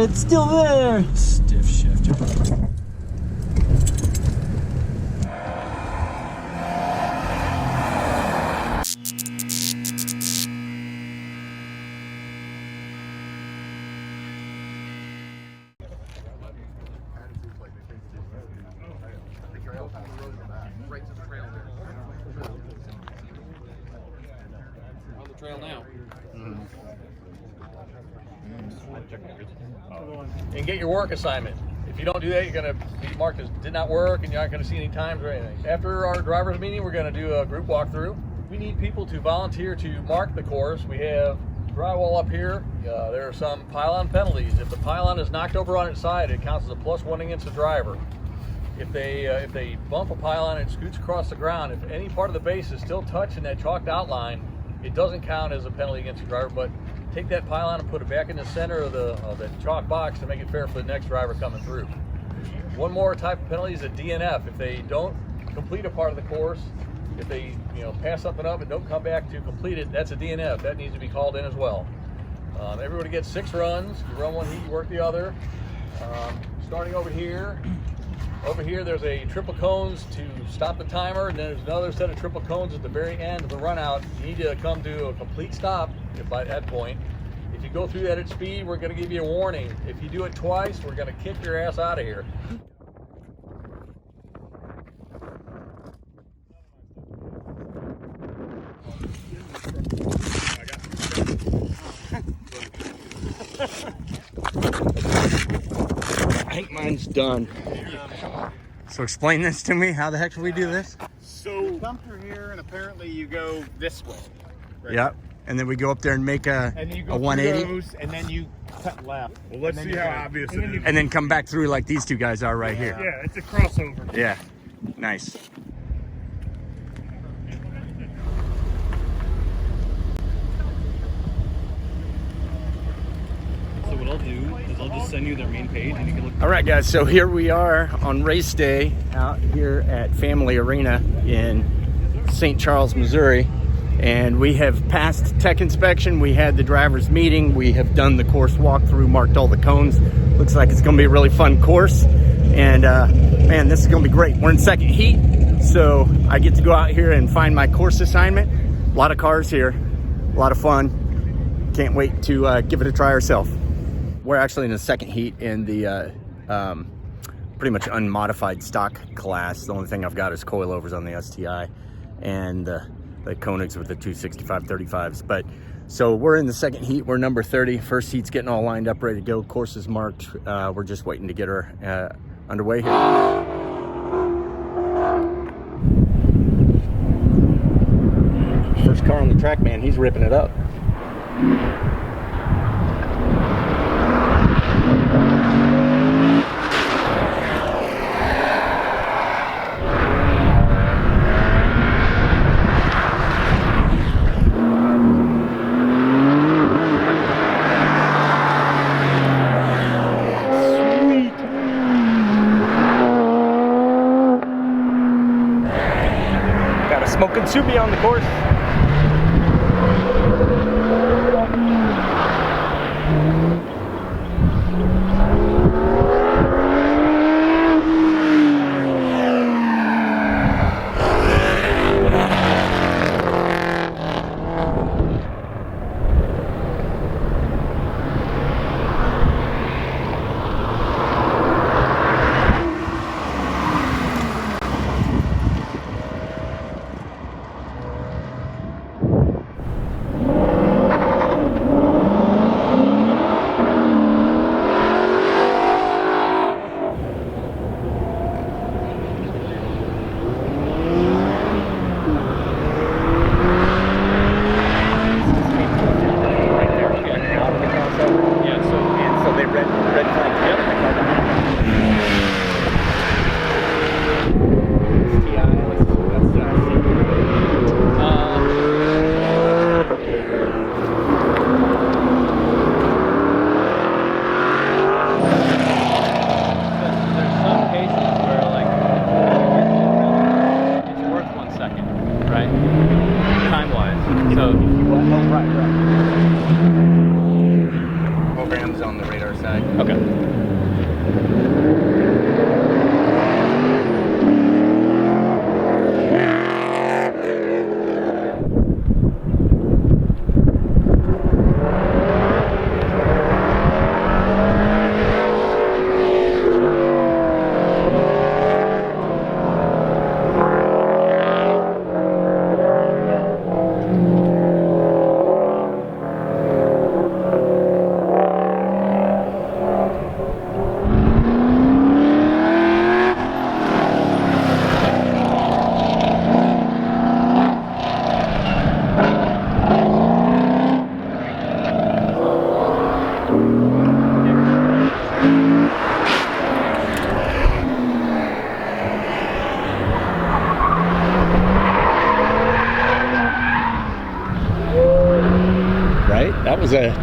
it's still there. Stiff shift. Right to the trail there. On the trail now. And get your work assignment. If you don't do that, you're going to be marked as did not work, and you're not going to see any times or anything. After our driver's meeting, we're going to do a group walkthrough. We need people to volunteer to mark the course. We have drywall up here. There are some pylon penalties. If the pylon is knocked over on its side, it counts as a +1 against the driver. If they bump a pylon and it scoots across the ground, if any part of the base is still touching that chalked outline, it doesn't count as a penalty against the driver. But take that pylon and put it back in the center of the chalk box to make it fair for the next driver coming through. One more type of penalty is a DNF. If they don't complete a part of the course, if they pass something up and don't come back to complete it, that's a DNF. That needs to be called in as well. Everybody gets 6 runs. You run one heat, you work the other. Starting over here. Over here, there's a triple cones to stop the timer, and then there's another set of triple cones at the very end of the run out. You need to come to a complete stop by that point. If you go through that at speed, we're going to give you a warning. If you do it twice, we're going to kick your ass out of here. I think mine's done. So explain this to me. How the heck do we do this? So you come through here, and apparently you go this way. Right? Yep. And then we go up there and make a 180. Those, and then you cut left. Well, let's see how obvious it is. And then come back through like these two guys are right here. Yeah, it's a crossover. Yeah. Nice. So what I'll do is I'll just send you their main page and you can look. All right, guys. So here we are on race day out here at Family Arena in St. Charles, Missouri. And we have passed tech inspection. We had the driver's meeting. We have done the course walkthrough, marked all the cones. Looks like it's going to be a really fun course. And man, this is going to be great. We're in second heat, so I get to go out here and find my course assignment. A lot of cars here, a lot of fun. Can't wait to give it a try ourselves. We're actually in the second heat in the pretty much unmodified stock class. The only thing I've got is coilovers on the STi and the Koenigs with the 265/35s. But so we're in the second heat. We're number 30. First heat's getting all lined up, ready to go. Course is marked. We're just waiting to get her underway here. First car on the track, man. He's ripping it up. Smoking Subi on the course.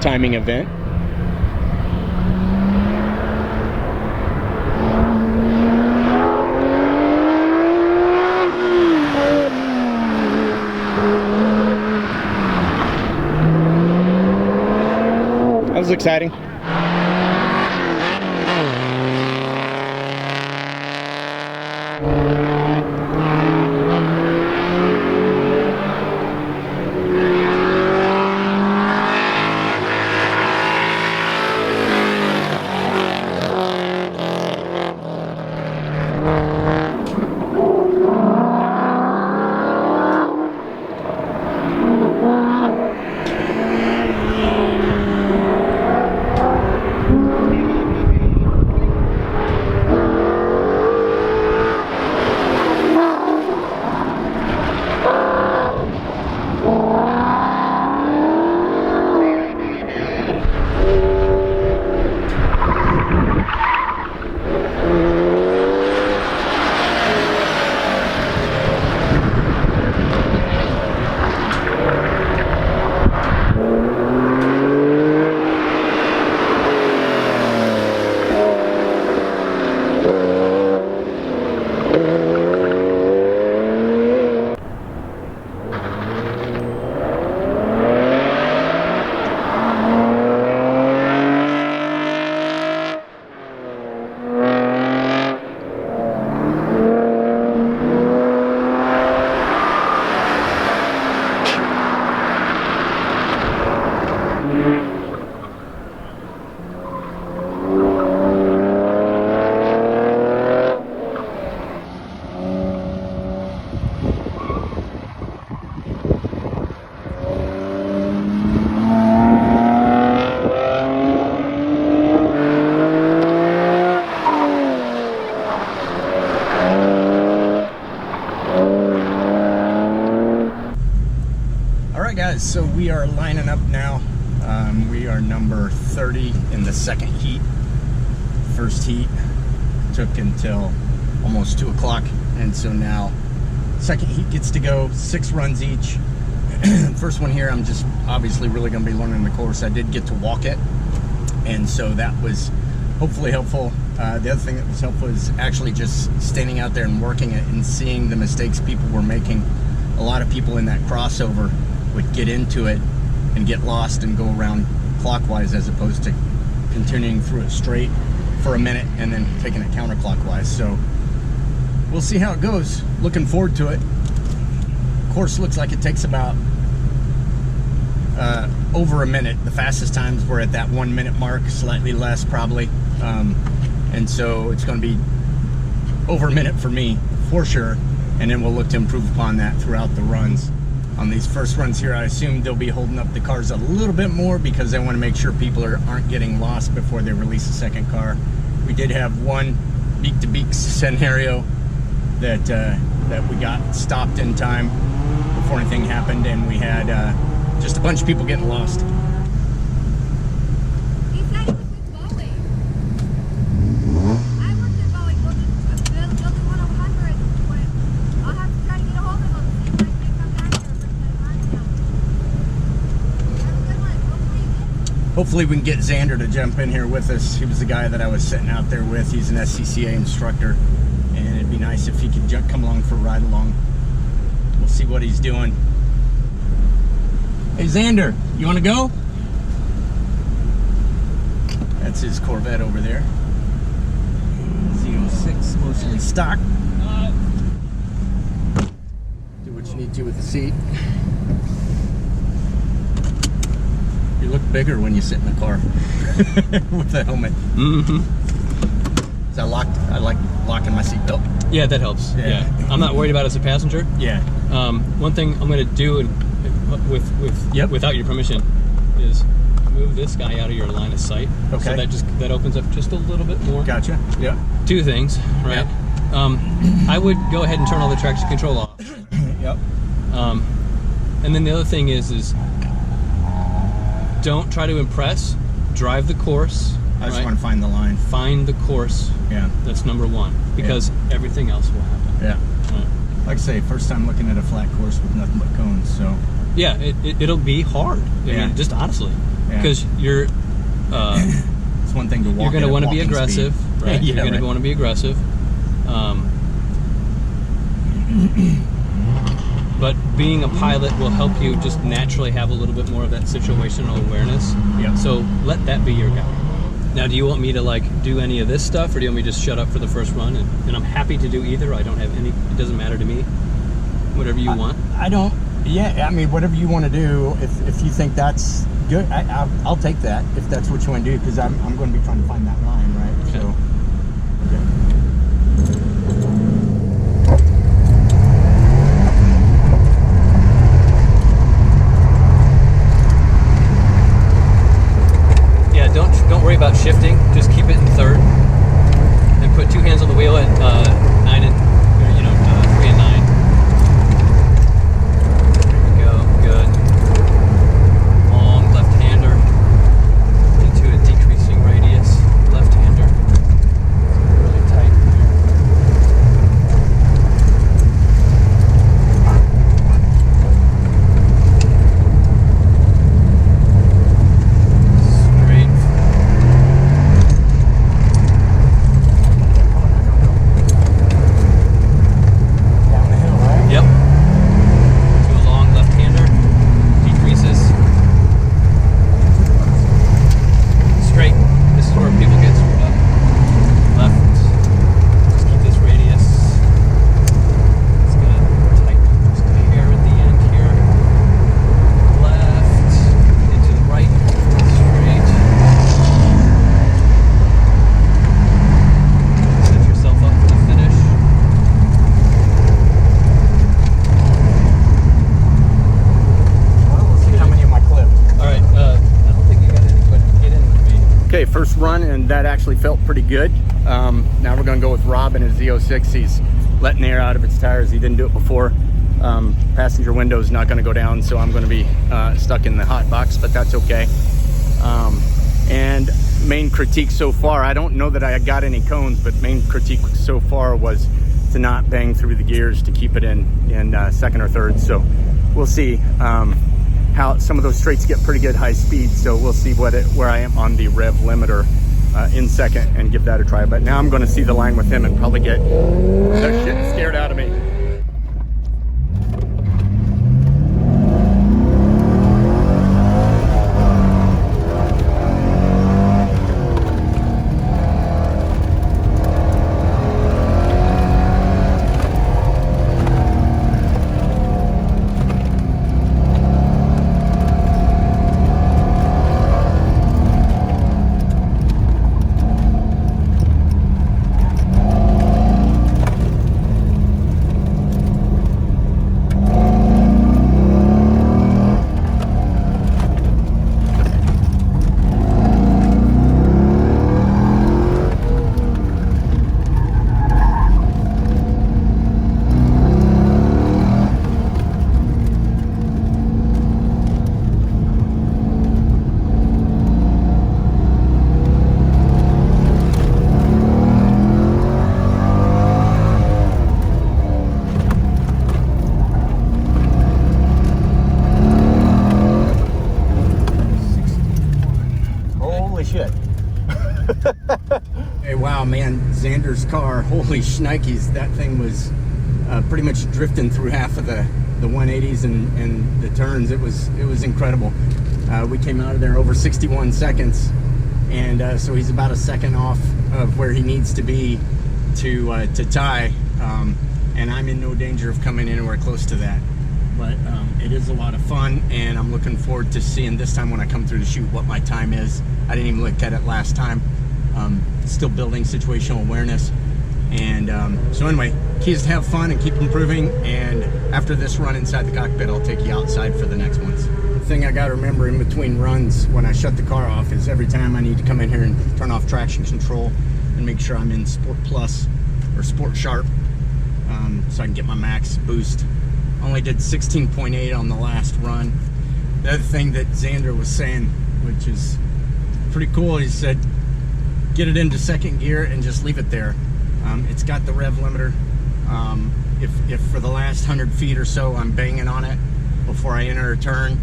timing event. That was exciting. Guys, so we are lining up now. We are number 30 in the second heat. First heat took until almost 2 o'clock, and so now second heat gets to go, 6 runs each. First one here, I'm just obviously really going to be learning the course. I did get to walk it, and so that was hopefully helpful. The other thing that was helpful is actually just standing out there and working it and seeing the mistakes people were making. A lot of people in that crossover would get into it and get lost and go around clockwise as opposed to continuing through it straight for a minute and then taking it counterclockwise. So we'll see how it goes. Looking forward to it. Course looks like it takes about over a minute. The fastest times were at that 1 minute mark, slightly less probably. And so it's going to be over a minute for me for sure, and then we'll look to improve upon that throughout the runs. On these first runs here, I assume they'll be holding up the cars a little bit more because they want to make sure people aren't getting lost before they release a second car. We did have one beak-to-beak scenario that we got stopped in time before anything happened, and we had just a bunch of people getting lost. He said he was with Boeing. I worked at Boeing, building 100. I'll have to try to get a hold of him and see if I can come back here for that time now. Have a good one. Hopefully you get. Hopefully we can get Xander to jump in here with us. He was the guy that I was sitting out there with. He's an SCCA instructor, and it'd be nice if he could come along for a ride along. We'll see what he's doing. Hey Xander, you want to go? That's his Corvette over there. Z06, mostly stock. Do what you need to with the seat. You look bigger when you sit in the car with the helmet. Mm-hmm. Is that locked? I like locking my seat belt. Yeah, that helps. Yeah. I'm not worried about it as a passenger. Yeah. One thing I'm going to do without your permission is move this guy out of your line of sight. Okay. So that opens up just a little bit more. Gotcha. Yeah. 2 things, right? Yep. I would go ahead and turn all the traction control off. Yep. And then the other thing is don't try to impress. Drive the course. I just want to find the line. Find the course. Yeah. That's number 1, because everything else will happen. Yeah. Right. Like I say, first time looking at a flat course with nothing but cones, so. Yeah, it'll be hard. I mean, just honestly. because you're. It's one thing to walk. You're going to want to be at walking aggressive, speed. right? Yeah, You're going right. to want to be aggressive. But being a pilot will help you just naturally have a little bit more of that situational awareness. Yep. So let that be your guide. Now, do you want me to like do any of this stuff, or do you want me to just shut up for the first run? And I'm happy to do either. I don't have any. It doesn't matter to me. Whatever you want. I don't. Yeah, I mean, whatever you want to do. If you think that's good, I'll take that. If that's what you want to do, because I'm going to be trying to find that line, right? Okay. So. Yeah, don't worry about shifting. Just keep it in third, and put two hands on the wheel at 9 and 3 and 9. There we go. Good. Long left-hander into a decreasing radius. Left-hander. Really tight here. Straight. Down the hill, right? Yep. To a long left-hander. Decreases. Straight. This is where people get screwed up. Left. Just keep this radius. It's gonna tighten just a hair at the end here. Left. Into the right. Straight. Set yourself up for the finish. Well, we'll see how many of my clip. All right. I don't think you got any, but get in with me. Okay, first run, and that actually felt pretty good. Now we're going to go with Rob and his Z06. He's letting air out of its tires. He didn't do it before. Passenger window is not going to go down, so I'm going to be stuck in the hot box, but that's okay. And main critique so far, I don't know that I got any cones, but main critique so far was to not bang through the gears, to keep it in second or third. So we'll see how some of those straights get pretty good high speed. So we'll see where I am on the rev limiter in second and give that a try. But now I'm going to see the line with him and probably get the shit scared out of me. Hey, wow, man, Xander's car, holy shnikes, that thing was pretty much drifting through half of the 180s and the turns. It was incredible. We came out of there over 61 seconds, and so he's about a second off of where he needs to be to tie, and I'm in no danger of coming anywhere close to that. But it is a lot of fun, and I'm looking forward to seeing this time when I come through to shoot what my time is. I didn't even look at it last time. Still building situational awareness, and so anyway, key is to have fun and keep improving. And after this run inside the cockpit, I'll take you outside for the next ones. The thing I got to remember in between runs when I shut the car off is every time I need to come in here and turn off traction control and make sure I'm in Sport Plus or Sport Sharp, so I can get my max boost. Only did 16.8 on the last run. The other thing that Xander was saying, which is pretty cool, he said get it into second gear and just leave it there. It's got the rev limiter. If for the last 100 feet or so I'm banging on it before I enter a turn,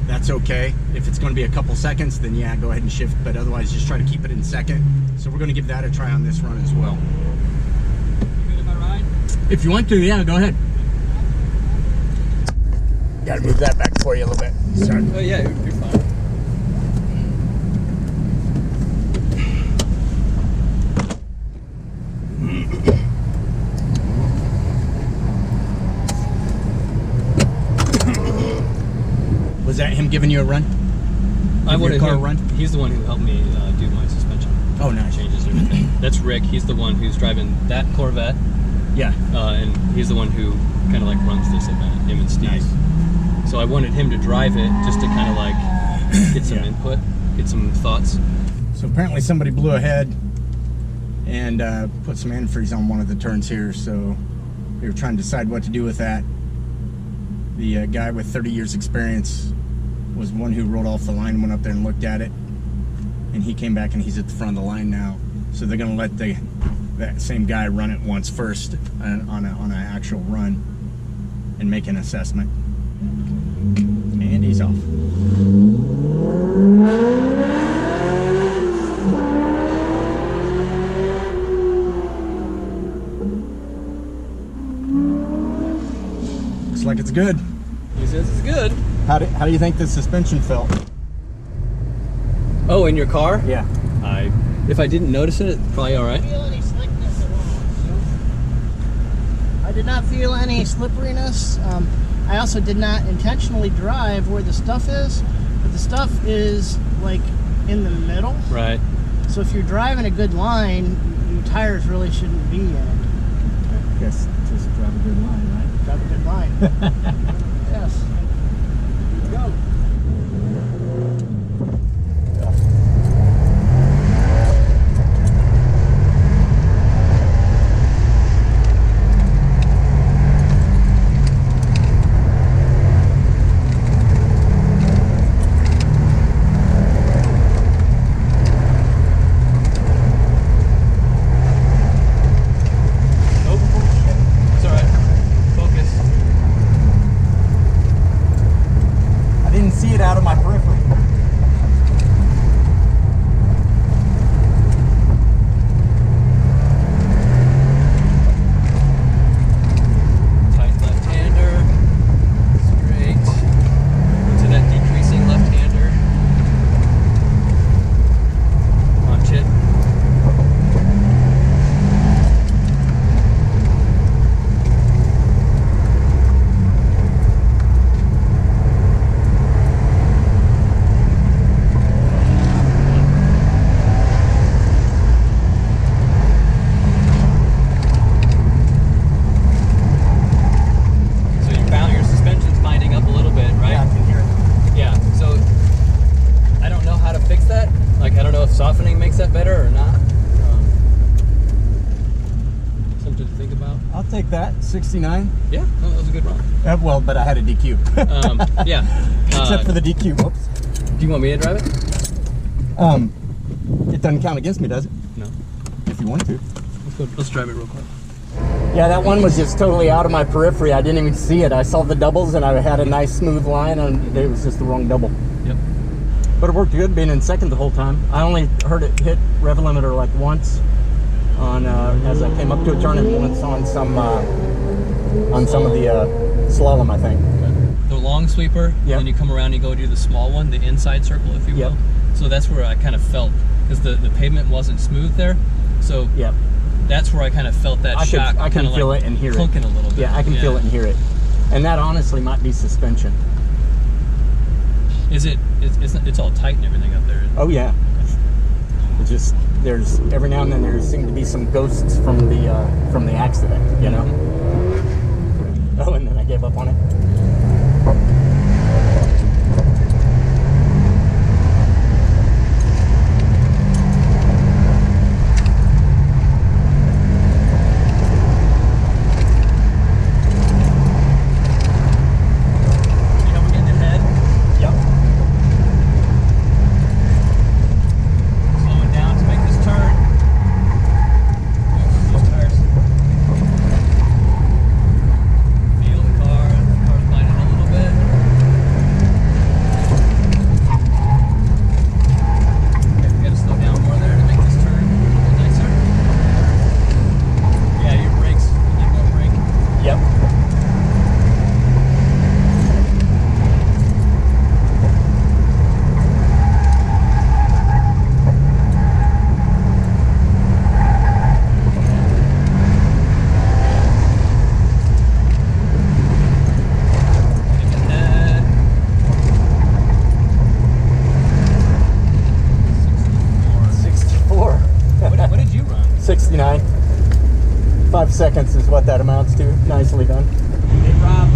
that's okay. If it's going to be a couple seconds, then yeah, go ahead and shift, but otherwise just try to keep it in second. So we're going to give that a try on this run as well. You good if I ride? If you want to, yeah, go ahead. Gotta move that back for you a little bit. Sorry. Oh yeah, you're fine. Was that him giving you a run? I wanted car him. run? He's the one who helped me do my suspension. Oh, nice. Changes and everything. That's Rick. He's the one who's driving that Corvette, Yeah. and he's the one who kind of like runs this event. Him and Steve. Nice. So I wanted him to drive it just to kind of like get some Yeah. input, get some thoughts. So apparently somebody blew ahead and put some antifreeze on one of the turns here. So we were trying to decide what to do with that. The guy with 30 years experience was one who rolled off the line and went up there and looked at it. And he came back and he's at the front of the line now. So they're going to let that same guy run it once first on an actual run and make an assessment. And he's off. Looks like it's good. He says it's good. How do you think the suspension felt? Oh, in your car? Yeah. If I didn't notice it, it's probably all right. Feel any slickness at all. I did not feel any slipperiness. I also did not intentionally drive where the stuff is, but the stuff is like in the middle. Right. So if you're driving a good line, your tires really shouldn't be in it. I guess just drive a good line, right? Drive a good line. Yes. Here we go. It's all right. Focus. I didn't see it out of my periphery. Tight left-hander. Straight. To that decreasing left-hander. Punch it. So your suspension's binding up a little bit, right? Yeah, I can hear it. Yeah, so I don't know how to fix that. Like, I don't know if softening makes that better or not. Something to think about. I'll take that. 69. Yeah, no, that was a good run. Well, but I had a DQ. Yeah. Except for the DQ. Whoops. Do you want me to drive it? It doesn't count against me, does it? No. If you want to. Let's drive it real quick. Yeah, that one was just totally out of my periphery. I didn't even see it. I saw the doubles and I had a nice smooth line and it was just the wrong double. Yep. But it worked good being in second the whole time. I only heard it hit rev limiter like once on as I came up to a turn and once on some of the slalom, I think. The long sweeper, Yep. then you come around and you go do the small one, the inside circle, if you will. Yep. So that's where I kind of felt, because the pavement wasn't smooth there. So Yep. that's where I kind of felt that I shock. can kinda feel like it and hear it. clunking a little bit. Yeah, I can feel it and hear it. And that honestly might be suspension. Is it? It's all tight and everything up there. Oh yeah. It's just there's every now and then there seem to be some ghosts from the accident, you know. Oh, and then I gave up on it. See how we're getting ahead? Yep. Slowing down to make this turn. Those tires. Feel the car 59. 5 seconds is what that amounts to. Nicely done. Hey Rob,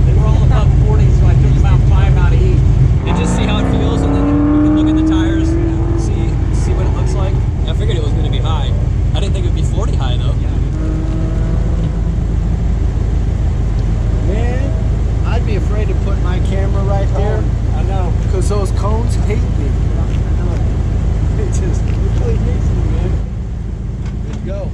they were all above 40, so I took about 5 out of each. And just see how it feels, and then we can look at the tires, see what it looks like. I figured it was going to be high. I didn't think it would be 40 high though. Man, I'd be afraid to put my camera right there. I know. Because those cones hate me. It just really hates me, man. Good to go.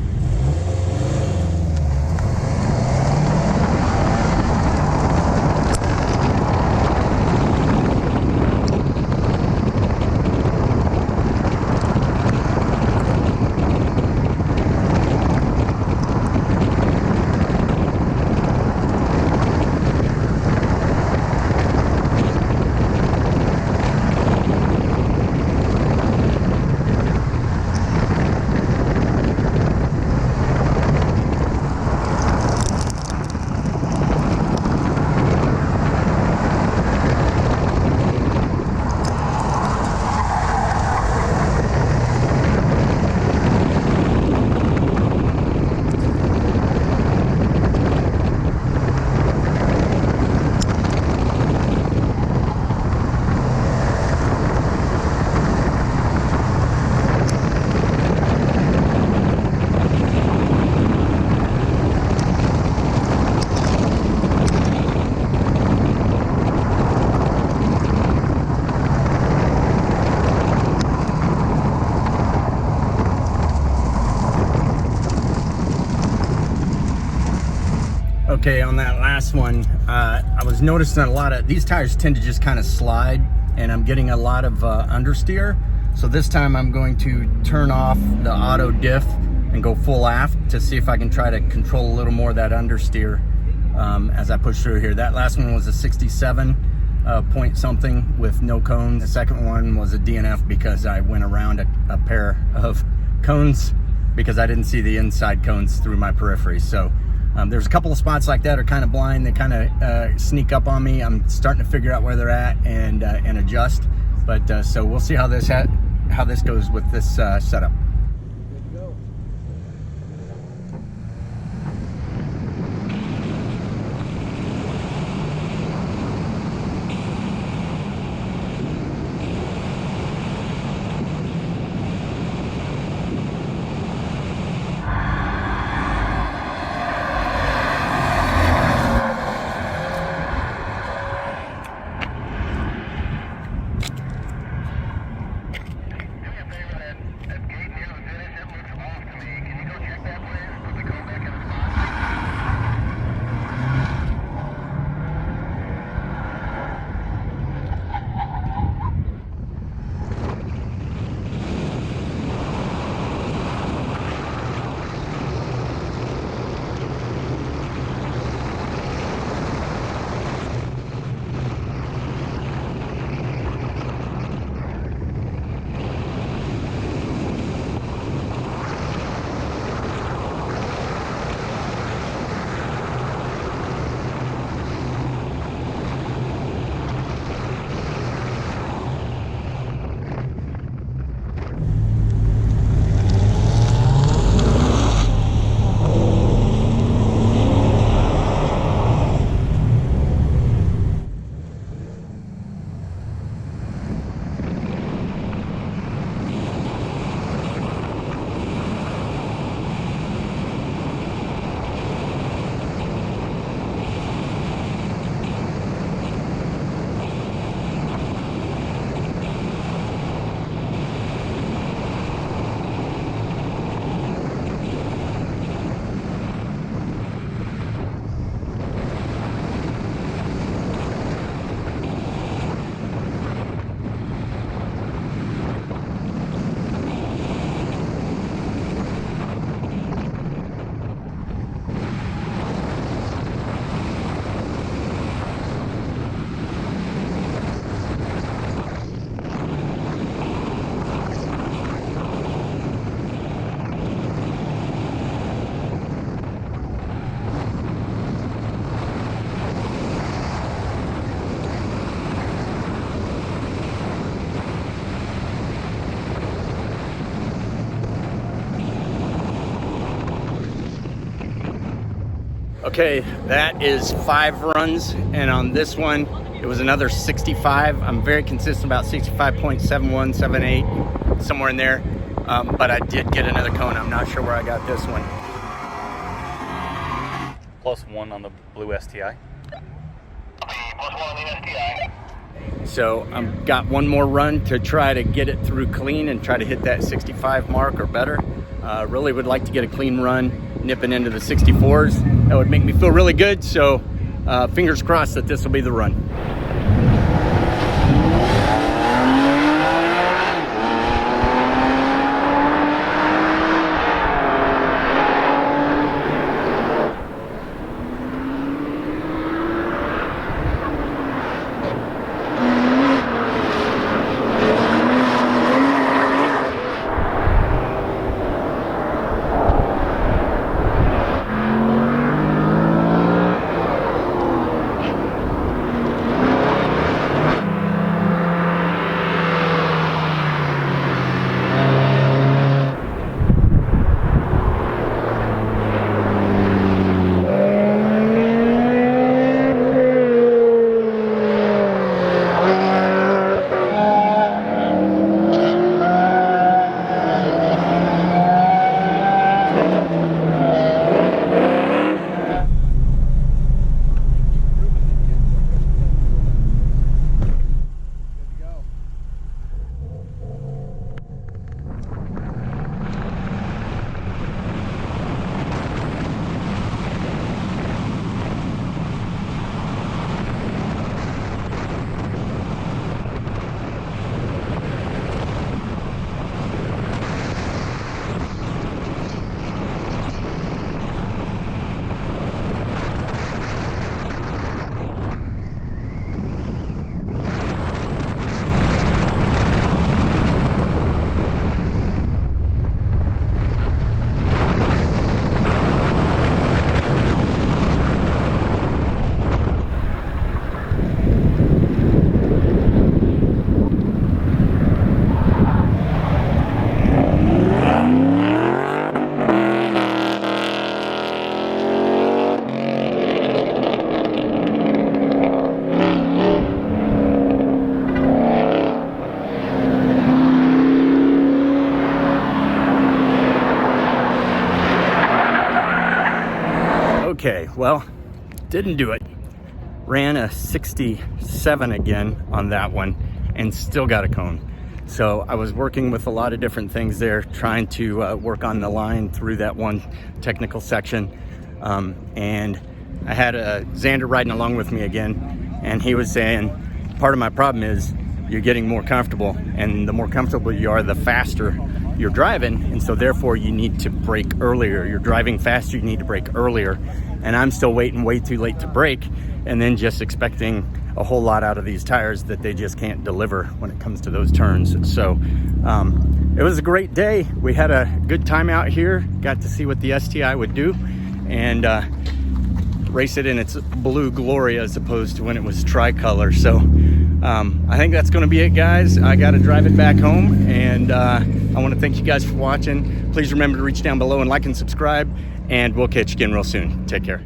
Okay, on that last one, I was noticing a lot of these tires tend to just kind of slide, and I'm getting a lot of understeer. So this time I'm going to turn off the auto diff and go full aft to see if I can try to control a little more of that understeer as I push through here. That last one was a 67 point something with no cones. The second one was a DNF because I went around a pair of cones because I didn't see the inside cones through my periphery. So there's a couple of spots like that are kind of blind. They kind of sneak up on me. I'm starting to figure out where they're at and adjust. But so we'll see how this goes with this setup. Okay, that is 5 runs, and on this one, it was another 65. I'm very consistent about 65.71, 78, somewhere in there. But I did get another cone. I'm not sure where I got this one. +1 on the blue STi. So I've got one more run to try to get it through clean and try to hit that 65 mark or better. Really would like to get a clean run, nipping into the 64s. That would make me feel really good. So fingers crossed that this will be the run. Okay, well, didn't do it. Ran a 67 again on that one and still got a cone. So I was working with a lot of different things there, trying to work on the line through that one technical section. And I had Xander riding along with me again, and he was saying, part of my problem is you're getting more comfortable, and the more comfortable you are, the faster you're driving, and so therefore you need to brake earlier. You're driving faster, you need to brake earlier. And I'm still waiting way too late to brake, and then just expecting a whole lot out of these tires that they just can't deliver when it comes to those turns. So it was a great day. We had a good time out here, got to see what the STi would do, and race it in its blue glory as opposed to when it was tricolor. So I think that's going to be it, guys. I got to drive it back home, and I want to thank you guys for watching. Please remember to reach down below and like and subscribe, and we'll catch you again real soon. Take care.